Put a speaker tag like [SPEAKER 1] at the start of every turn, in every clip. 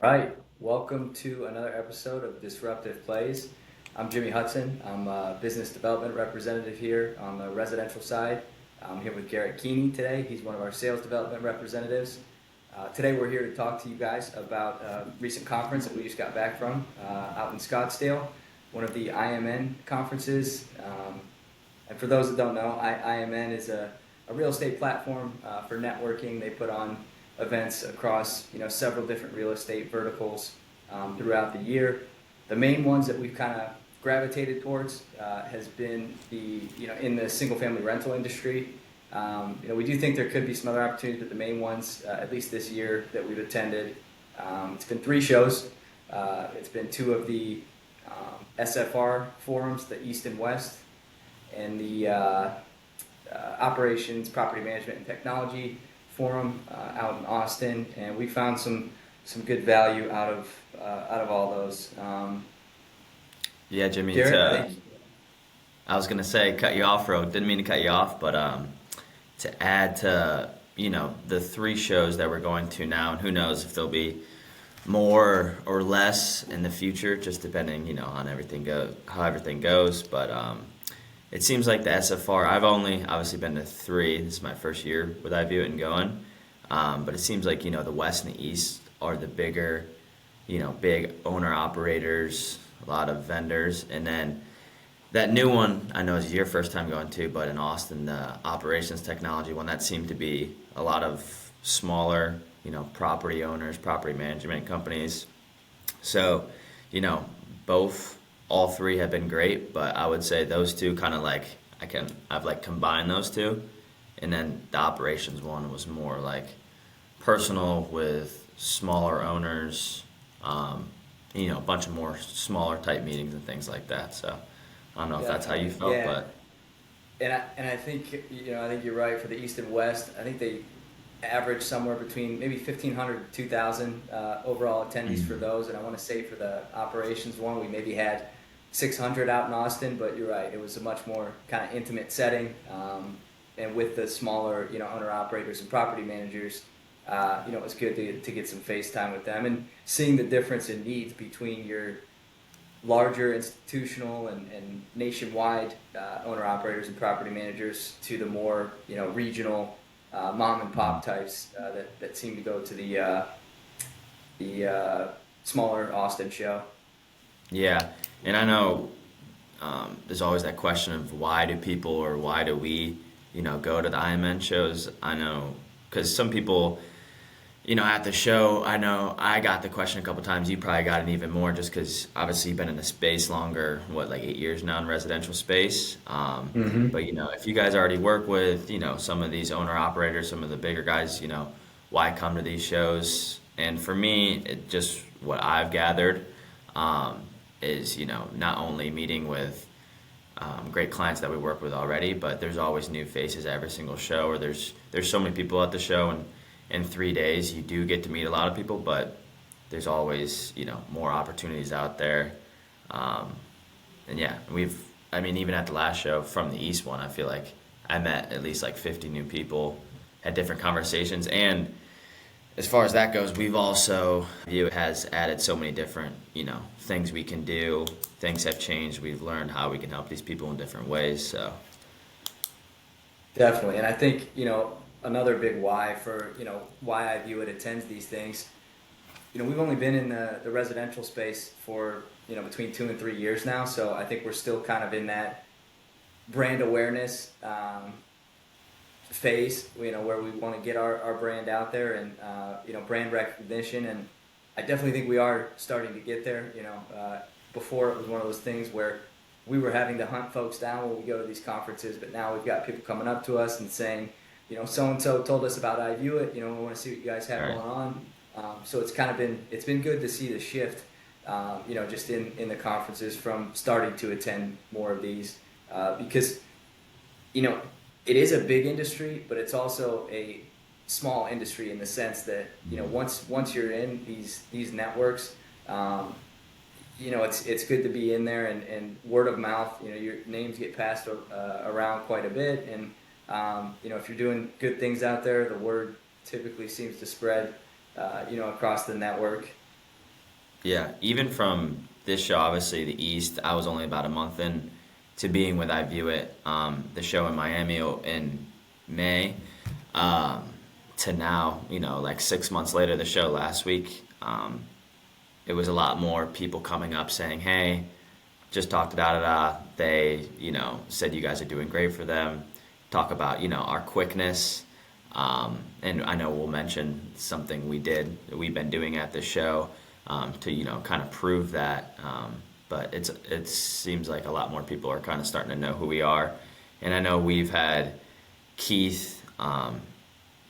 [SPEAKER 1] All right, welcome to another episode of Disruptive Plays. I'm Jimmy Hudson. I'm a business development representative here on the residential side. I'm here with Garrett Keeney today. He's one of our sales development representatives. Today we're here to talk to you guys about a recent conference that we just got back from out in Scottsdale, one of the IMN conferences. And for those that don't know, IMN is a real estate platform for networking. They put on events across several different real estate verticals throughout the year. The main ones that we've kind of gravitated towards has been in the single family rental industry. We do think there could be some other opportunities, but the main ones, at least this year, that we've attended, it's been 3 shows. It's been 2 of the SFR forums, the East and West, and the Operations, Property Management, and Technology forum out in Austin, and we found some good value out of all those.
[SPEAKER 2] Yeah, Jimmy.
[SPEAKER 1] Garrett,
[SPEAKER 2] I was gonna say cut you off, bro. Didn't mean to cut you off, but to add to the 3 shows that we're going to now, and who knows if there'll be more or less in the future, just depending on how everything goes. But it seems like the SFR, I've only obviously been to 3. This is my first year with iVueit and going. But it seems like, the West and the East are the bigger, big owner operators, a lot of vendors. And then that new one, I know is your first time going to, but in Austin, the Operations Technology one, that seemed to be a lot of smaller, property owners, property management companies. So, all 3 have been great, but I would say those 2 kind of I've combined those 2, and then the operations one was more like personal with smaller owners, a bunch of more smaller type meetings and things like that. So I don't know if that's how you felt,
[SPEAKER 1] yeah.
[SPEAKER 2] but
[SPEAKER 1] And I think I think you're right for the East and West. I think they average somewhere between maybe 1,500 to 2,000 overall attendees for those, and I want to say for the operations one we maybe had 600 out in Austin, but you're right, it was a much more kind of intimate setting, and with the smaller owner operators and property managers, it was good to get some face time with them and seeing the difference in needs between your larger institutional and nationwide owner operators and property managers to the more regional mom and pop types that seem to go to the smaller Austin show.
[SPEAKER 2] yeah. And I know there's always that question of why do people or why do we, go to the IMN shows. I know because some people, at the show, I know I got the question a couple times. You probably got it even more just because obviously you've been in the space longer, like 8 years now in residential space. But, if you guys already work with, some of these owner operators, some of the bigger guys, why come to these shows? And for me, it just what I've gathered, is not only meeting with great clients that we work with already, but there's always new faces every single show, or there's so many people at the show, and in 3 days you do get to meet a lot of people, but there's always more opportunities out there. And yeah, even at the last show from the East one, I feel like I met at least 50 new people, had different conversations, and as far as that goes, we've also has added so many different, things we can do. Things have changed. We've learned how we can help these people in different ways. So
[SPEAKER 1] Definitely, and I think another big why for why iVueit attends these things. We've only been in the residential space for between 2 and 3 years now, so I think we're still kind of in that brand awareness phase, where we want to get our brand out there and brand recognition, and I definitely think we are starting to get there. Before it was one of those things where we were having to hunt folks down when we go to these conferences, but now we've got people coming up to us and saying, so and so told us about iVueit. We want to see what you guys have going on. So it's been good to see the shift, just in the conferences from starting to attend more of these, because it is a big industry, but it's also a small industry in the sense that once you're in these networks, it's good to be in there, and word of mouth, your names get passed around quite a bit, and if you're doing good things out there, the word typically seems to spread, across the network.
[SPEAKER 2] Yeah, even from this show, obviously the East, I was only about a month in to being with iVueit, the show in Miami in May, um, to now, like 6 months later, the show last week. It was a lot more people coming up saying, "Hey, just talked to da da da." They, said you guys are doing great for them. Talk about, our quickness. And I know we'll mention something we've been doing at the show, to, kind of prove that. But it seems like a lot more people are kind of starting to know who we are. And I know we've had Keith,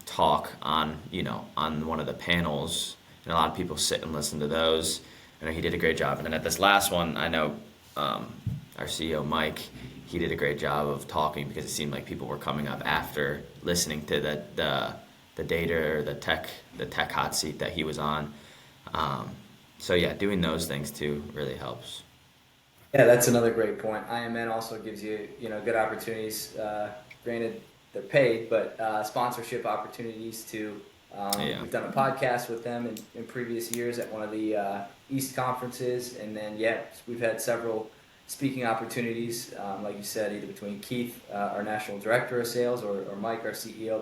[SPEAKER 2] talk on one of the panels, and a lot of people sit and listen to those. I know he did a great job. And then at this last one, I know, our CEO Mike, he did a great job of talking, because it seemed like people were coming up after listening to the data or the tech hot seat that he was on. So yeah, doing those things too really helps.
[SPEAKER 1] Yeah, that's another great point. IMN also gives you, good opportunities. Granted, they're paid, but sponsorship opportunities too.
[SPEAKER 2] Yeah.
[SPEAKER 1] We've done a podcast with them in previous years at one of the East conferences, and then we've had several speaking opportunities, like you said, either between Keith, our national director of sales, or Mike, our CEO,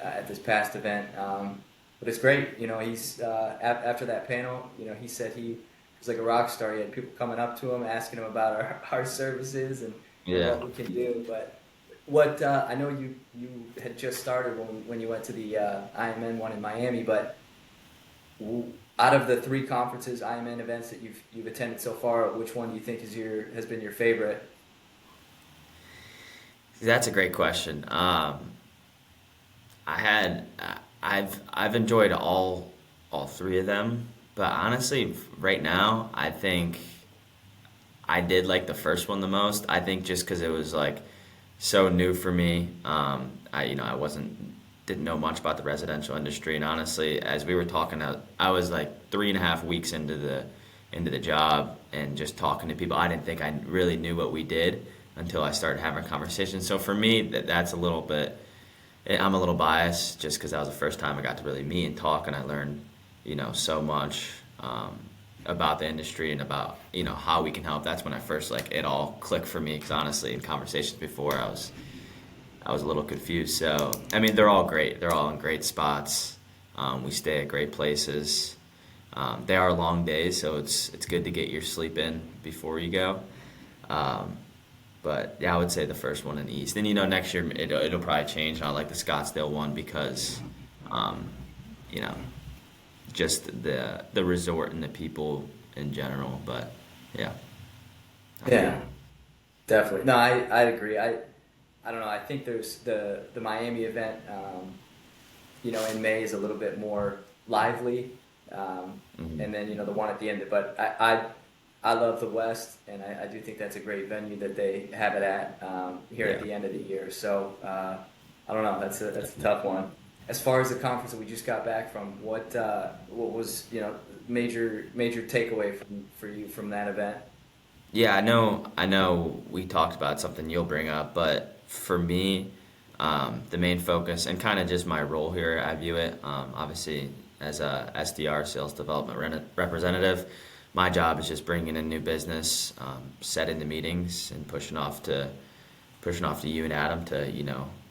[SPEAKER 1] at this past event. But it's great. He's after that panel. He said he was like a rock star. He had people coming up to him asking him about our services and
[SPEAKER 2] Yeah.
[SPEAKER 1] what we can do. But what I know you had just started when you went to the IMN one in Miami, but out of the 3 conferences, IMN events that you've attended so far, which one do you think has been your favorite?
[SPEAKER 2] That's a great question. I've enjoyed all 3 of them, but honestly, right now, I think I did like the first one the most. I think just because it was like so new for me. I didn't know much about the residential industry, and honestly, as we were talking, I was like 3.5 weeks into the job, and just talking to people, I didn't think I really knew what we did until I started having conversations. So for me, that's a little bit. I'm a little biased just because that was the first time I got to really meet and talk, and I learned, so much about the industry and about, how we can help. That's when I first, it all clicked for me, because honestly, in conversations before, I was a little confused. So, I mean, they're all great. They're all in great spots. We stay at great places. They are long days, so it's good to get your sleep in before you go. But yeah, I would say the first one in the East. And next year it'll probably change. And I like the Scottsdale one because, just the resort and the people in general. But yeah.
[SPEAKER 1] Yeah, definitely. No, I agree. I don't know. I think there's the Miami event, in May is a little bit more lively, and then the one at the end. But I love the West, and I do think that's a great venue that they have it at here at the end of the year. So I don't know. That's a tough one. As far as the conference that we just got back from, what was major takeaway for you from that event?
[SPEAKER 2] Yeah, I know we talked about something you'll bring up, but for me, the main focus and kind of just my role here, I view it, obviously as a SDR, sales development representative. My job is just bringing in new business, setting the meetings, and pushing off to you and Adam to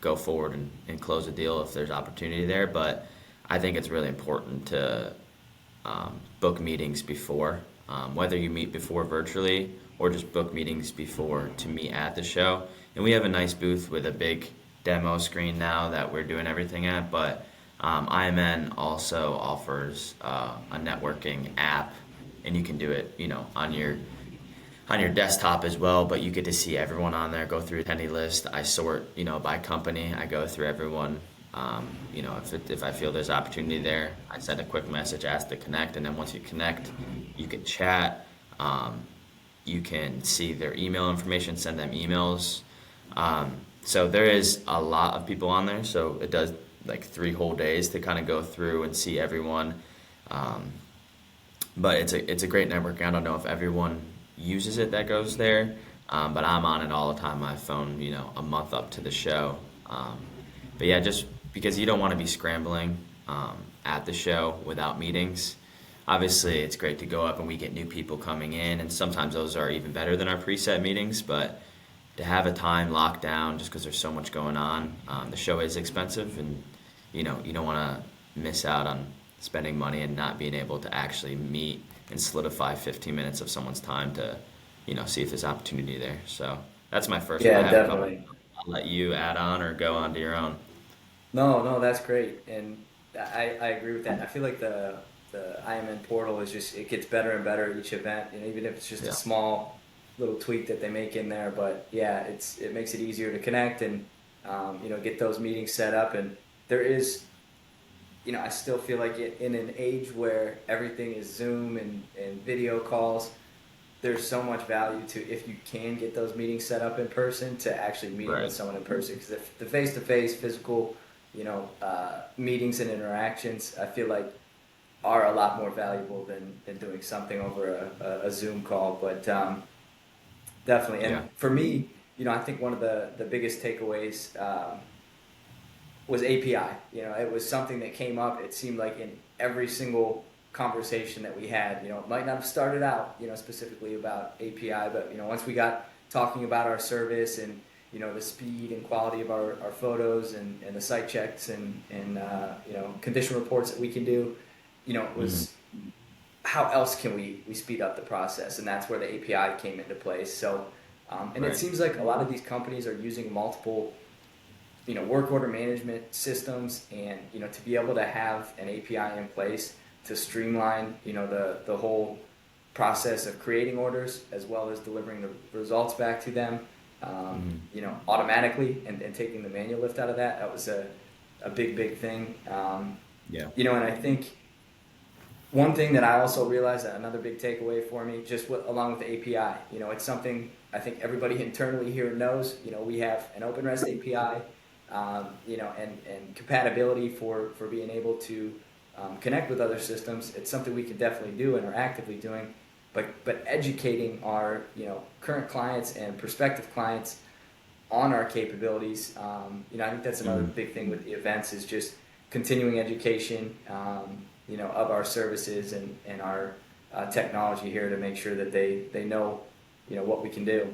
[SPEAKER 2] go forward and close a deal if there's opportunity there. But I think it's really important to book meetings before, whether you meet before virtually or just book meetings before to meet at the show. And we have a nice booth with a big demo screen now that we're doing everything at. But IMN also offers a networking app, and you can do it, on your desktop as well. But you get to see everyone on there. Go through attendee list. I sort, by company. I go through everyone. If I feel there's opportunity there, I send a quick message, ask to connect, and then once you connect, you can chat. You can see their email information, send them emails. So there is a lot of people on there. So it does 3 whole days to kind of go through and see everyone. But it's a great networking. I don't know if everyone uses it that goes there, but I'm on it all the time. My phone, a month up to the show. But yeah, just because you don't want to be scrambling at the show without meetings. obviously it's great to go up and we get new people coming in, and sometimes those are even better than our preset meetings, but to have a time locked down just because there's so much going on, the show is expensive, and you don't want to miss out on spending money and not being able to actually meet and solidify 15 minutes of someone's time to see if there's opportunity there. So that's my first one. I
[SPEAKER 1] Yeah,
[SPEAKER 2] have a couple.
[SPEAKER 1] definitely.
[SPEAKER 2] I'll let you add on or go on to your own.
[SPEAKER 1] No, no, that's great, and I agree with that. I feel like the IMN portal is just, it gets better and better each event, even if it's just a
[SPEAKER 2] Yeah.
[SPEAKER 1] small little tweak that they make in there. But yeah, it makes it easier to connect and get those meetings set up. And there is, I still feel like in an age where everything is Zoom and video calls, there's so much value to, if you can get those meetings set up in person, to actually meeting
[SPEAKER 2] Right.
[SPEAKER 1] with someone in person, because the face-to-face physical meetings and interactions, I feel like, are a lot more valuable than doing something over a Zoom call. But definitely, and
[SPEAKER 2] Yeah.
[SPEAKER 1] for me, I think one of the biggest takeaways was API. It was something that came up, it seemed like, in every single conversation that we had. It might not have started out, specifically about API, but, once we got talking about our service and, the speed and quality of our photos and the site checks and condition reports that we can do, it was, how else can we speed up the process? And that's where the API came into place. So, and
[SPEAKER 2] Right.
[SPEAKER 1] it seems like a lot of these companies are using multiple work order management systems, and to be able to have an API in place to streamline the whole process of creating orders as well as delivering the results back to them automatically, and taking the manual lift out of that was a big thing.
[SPEAKER 2] Yeah.
[SPEAKER 1] And I think one thing that I also realized, that another big takeaway for me, just along with the API, it's something I think everybody internally here knows. We have an open REST API, and compatibility for being able to connect with other systems. It's something we can definitely do and are actively doing, but educating our current clients and prospective clients on our capabilities. I think that's another big thing with the events, is just continuing education, of our services and our technology here, to make sure that they know, what we can do.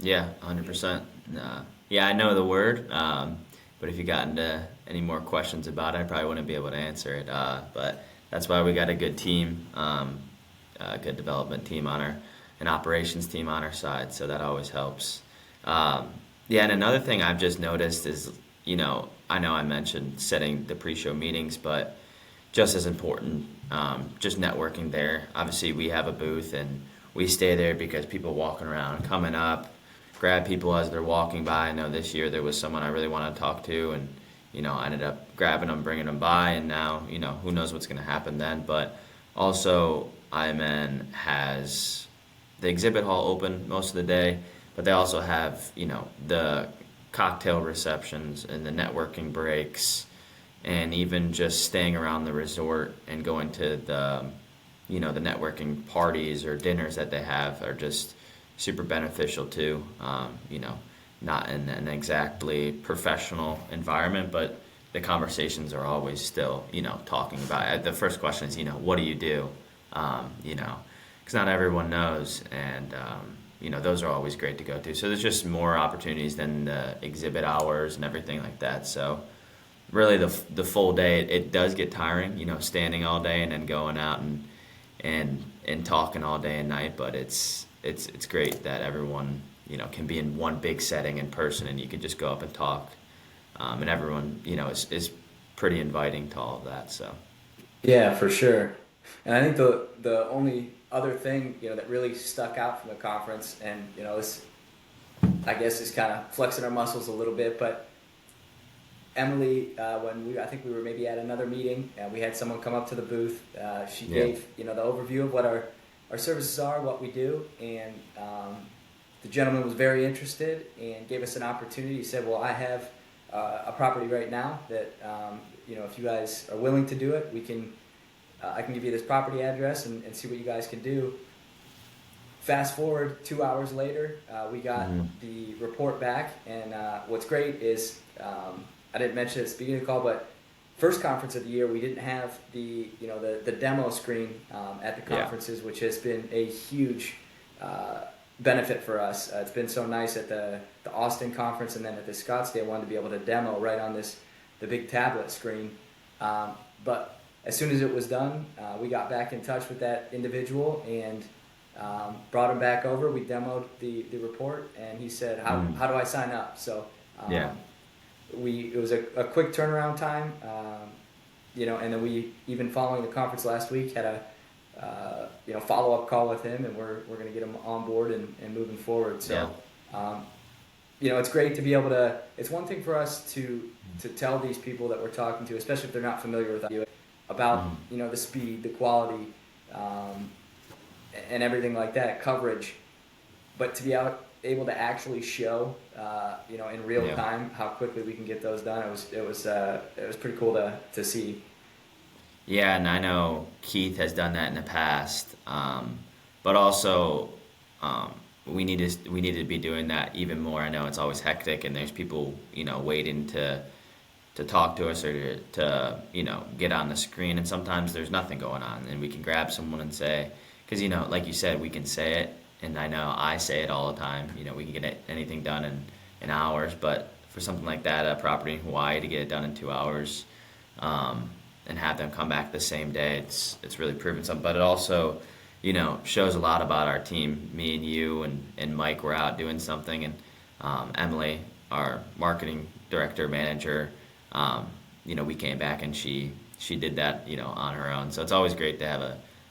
[SPEAKER 2] Yeah, 100%. Yeah, I know the word, but if you got into any more questions about it, I probably wouldn't be able to answer it. But that's why we got a good team, a good development team an operations team on our side, so that always helps. Yeah, and another thing I've just noticed is, I know I mentioned setting the pre-show meetings, but just as important, just networking there. Obviously, we have a booth, and we stay there because people walking around, coming up, grab people as they're walking by. I know this year there was someone I really wanted to talk to, and I ended up grabbing them, bringing them by, and now who knows what's going to happen then. But also, IMN has the exhibit hall open most of the day, but they also have the cocktail receptions and the networking breaks, and even just staying around the resort and going to the the networking parties or dinners that they have are just super beneficial too. Not in an exactly professional environment, but the conversations are always still, talking about it. The first question is, what do you do? Because not everyone knows, and those are always great to go to. So there's just more opportunities than the exhibit hours and everything like that. So really, the full day, it does get tiring, standing all day and then going out and talking all day and night. But it's great that everyone can be in one big setting in person, and you can just go up and talk, and everyone is pretty inviting to all of that. So
[SPEAKER 1] Yeah, for sure. And I think the only other thing that really stuck out from the conference, and this, I guess, is kind of flexing our muscles a little bit, but Emily, I think we were maybe at another meeting, and we had someone come up to the booth. She gave the overview of what our services are, what we do, and the gentleman was very interested and gave us an opportunity. He said, "Well, I have a property right now that if you guys are willing to do it, I can give you this property address and see what you guys can do." Fast forward 2 hours later, we got the report back, and what's great is, I didn't mention it at the beginning of the call, but first conference of the year, we didn't have the demo screen at the conferences, which has been a huge benefit for us. It's been so nice at the Austin conference and then at the Scottsdale one to be able to demo right on the big tablet screen. But as soon as it was done, we got back in touch with that individual and brought him back over. We demoed the report, and he said, how do I sign up? So it was a quick turnaround time, and then we, even following the conference last week, had a follow-up call with him, and we're going to get him on board and moving forward. So, it's great to be able to, it's one thing for us to tell these people that we're talking to, especially if they're not familiar with iVueit, about, the speed, the quality, and everything like that, coverage, but to be able to actually show, in real time how quickly we can get those done. It was pretty cool to see.
[SPEAKER 2] Yeah, and I know Keith has done that in the past, but also we need to be doing that even more. I know it's always hectic, and there's people waiting to talk to us or to get on the screen, and sometimes there's nothing going on, and we can grab someone and say, because like you said, we can say it, and I know I say it all the time. We can get anything done in hours, but for something like that, a property in Hawaii, to get it done in 2 hours. And have them come back the same day, it's really proven something. But it also, shows a lot about our team. Me and you and Mike were out doing something, and Emily, our marketing director, manager, we came back and she did that, on her own. So it's always great to have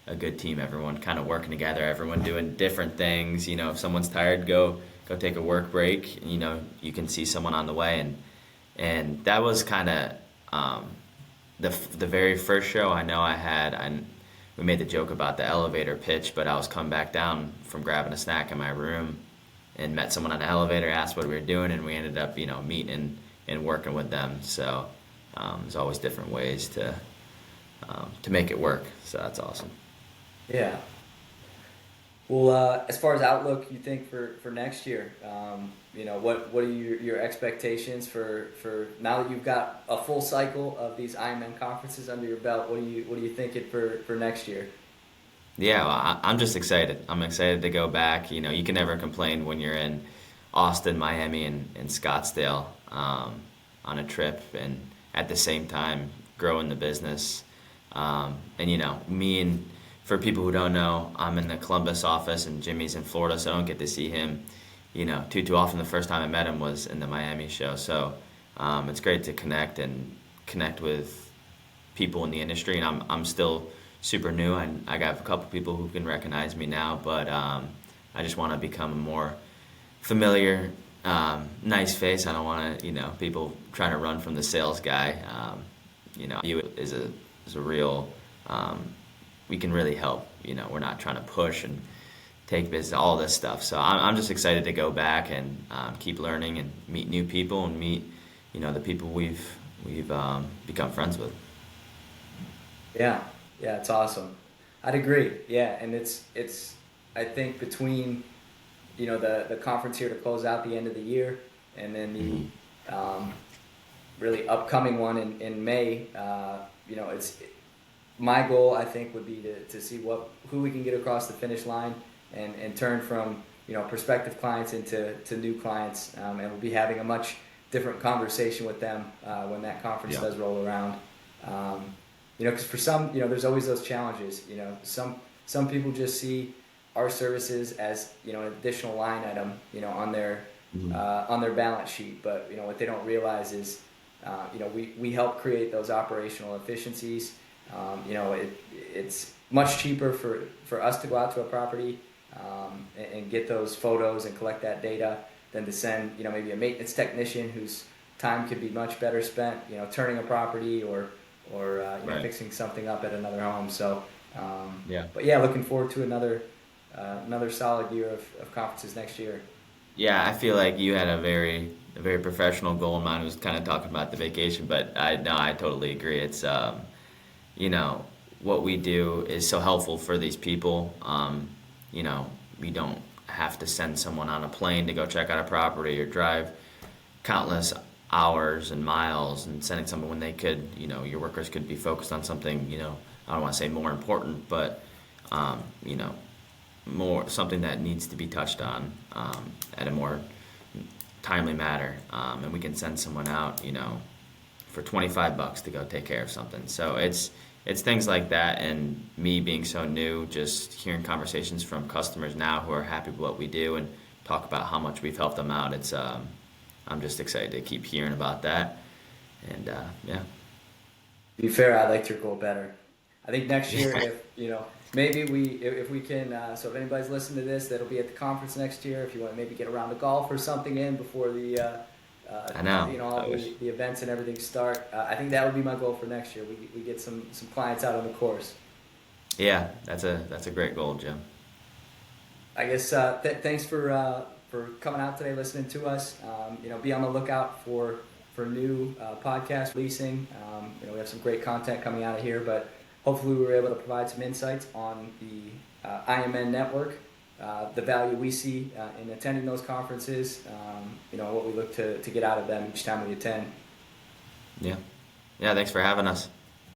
[SPEAKER 2] a good team, everyone kind of working together, everyone doing different things. If someone's tired, go take a work break, and, you can see someone on the way. And that was kind of the very first show I know we made the joke about the elevator pitch, but I was coming back down from grabbing a snack in my room and met someone on the elevator, asked what we were doing, and we ended up, meeting and working with them. So there's always different ways to make it work. So that's awesome.
[SPEAKER 1] Yeah. Well, as far as outlook, you think for next year, what are your expectations for now that you've got a full cycle of these IMN conferences under your belt? What are you thinking for next year?
[SPEAKER 2] Yeah, well, I'm just excited. I'm excited to go back. You can never complain when you're in Austin, Miami, and Scottsdale on a trip, and at the same time growing the business. For people who don't know, I'm in the Columbus office, and Jimmy's in Florida, so I don't get to see him, too often. The first time I met him was in the Miami show. So it's great to connect with people in the industry, and I'm still super new. I got a couple people who can recognize me now, but I just want to become a more familiar, nice face. I don't want to, people trying to run from the sales guy. You is a real. We can really help. We're not trying to push and take business, all this stuff. So I'm just excited to go back and keep learning and meet new people and meet, the people we've become friends with.
[SPEAKER 1] Yeah, it's awesome. I'd agree. Yeah, and it's I think between the conference here to close out the end of the year, and then the really upcoming one in May. It's. My goal, I think, would be to see who we can get across the finish line and turn from prospective clients into new clients, and we'll be having a much different conversation with them when that conference does roll around. Because for some, there's always those challenges. Some people just see our services as an additional line item on their balance sheet, but what they don't realize is we help create those operational efficiencies. It's much cheaper for us to go out to a property and get those photos and collect that data than to send maybe a maintenance technician whose time could be much better spent turning a property or
[SPEAKER 2] Right.
[SPEAKER 1] fixing something up at another home. So but looking forward to another solid year of conferences next year.
[SPEAKER 2] Yeah, I feel like you had a very professional goal in mind. Was kind of talking about the vacation, but I totally agree. It's what we do is so helpful for these people. We don't have to send someone on a plane to go check out a property or drive countless hours and miles and sending someone when they could, your workers could be focused on something, I don't want to say more important, but, more something that needs to be touched on at a more timely matter. And we can send someone out, for $25 to go take care of something. So it's things like that, and me being so new, just hearing conversations from customers now who are happy with what we do and talk about how much we've helped them out. It's I'm just excited to keep hearing about that, and yeah.
[SPEAKER 1] To be fair, I liked your goal better. I think next year, if maybe if we can. So if anybody's listening to this, that'll be at the conference next year. If you want to maybe get around to golf or something in before the.
[SPEAKER 2] I know.
[SPEAKER 1] All the events and everything start. I think that would be my goal for next year. We get some clients out on the course.
[SPEAKER 2] Yeah, that's a great goal, Jim.
[SPEAKER 1] I guess thanks for coming out today, listening to us. Be on the lookout for new podcast leasing. We have some great content coming out of here, but hopefully we were able to provide some insights on the IMN network. The value we see in attending those conferences, what we look to get out of them each time we attend.
[SPEAKER 2] Yeah. Thanks for having us.